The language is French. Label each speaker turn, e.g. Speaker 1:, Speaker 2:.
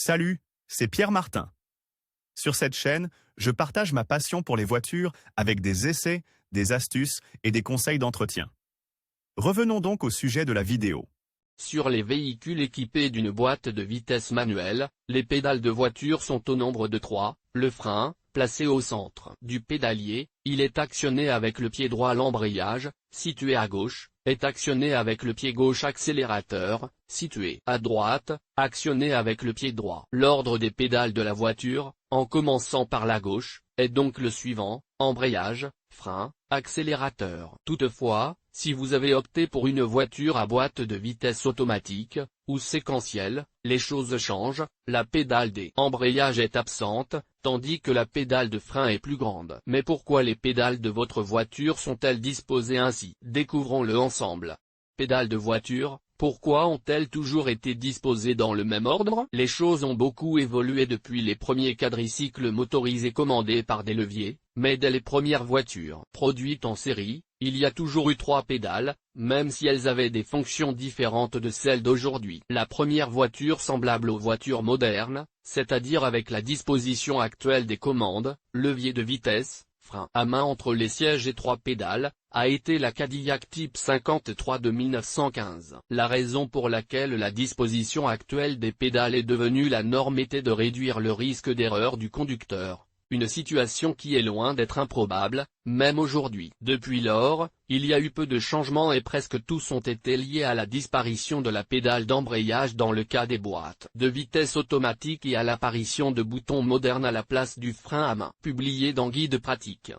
Speaker 1: Salut, c'est Pierre Martin. Sur cette chaîne, je partage ma passion pour les voitures avec des essais, des astuces et des conseils d'entretien. Revenons donc au sujet de la vidéo.
Speaker 2: Sur les véhicules équipés d'une boîte de vitesse manuelle, les pédales de voiture sont au nombre de 3, le frein, placé au centre du pédalier, il est actionné avec le pied droit. L'embrayage, situé à gauche, est actionné avec le pied gauche. Accélérateur, situé à droite, actionné avec le pied droit. L'ordre des pédales de la voiture, en commençant par la gauche, est donc le suivant: embrayage, frein, accélérateur. Toutefois, si vous avez opté pour une voiture à boîte de vitesse automatique, ou séquentielle, les choses changent, la pédale d'embrayage est absente, tandis que la pédale de frein est plus grande. Mais pourquoi les pédales de votre voiture sont-elles disposées ainsi? Découvrons-le ensemble. Pédales de voiture, pourquoi ont-elles toujours été disposées dans le même ordre? Les choses ont beaucoup évolué depuis les premiers quadricycles motorisés commandés par des leviers, mais dès les premières voitures produites en série, il y a toujours eu 3 pédales, même si elles avaient des fonctions différentes de celles d'aujourd'hui. La première voiture semblable aux voitures modernes, c'est-à-dire avec la disposition actuelle des commandes, levier de vitesse, frein à main entre les sièges et 3 pédales, a été la Cadillac Type 53 de 1915. La raison pour laquelle la disposition actuelle des pédales est devenue la norme était de réduire le risque d'erreur du conducteur. Une situation qui est loin d'être improbable, même aujourd'hui. Depuis lors, il y a eu peu de changements et presque tous ont été liés à la disparition de la pédale d'embrayage dans le cas des boîtes de vitesse automatique et à l'apparition de boutons modernes à la place du frein à main. Publié dans Guide pratique.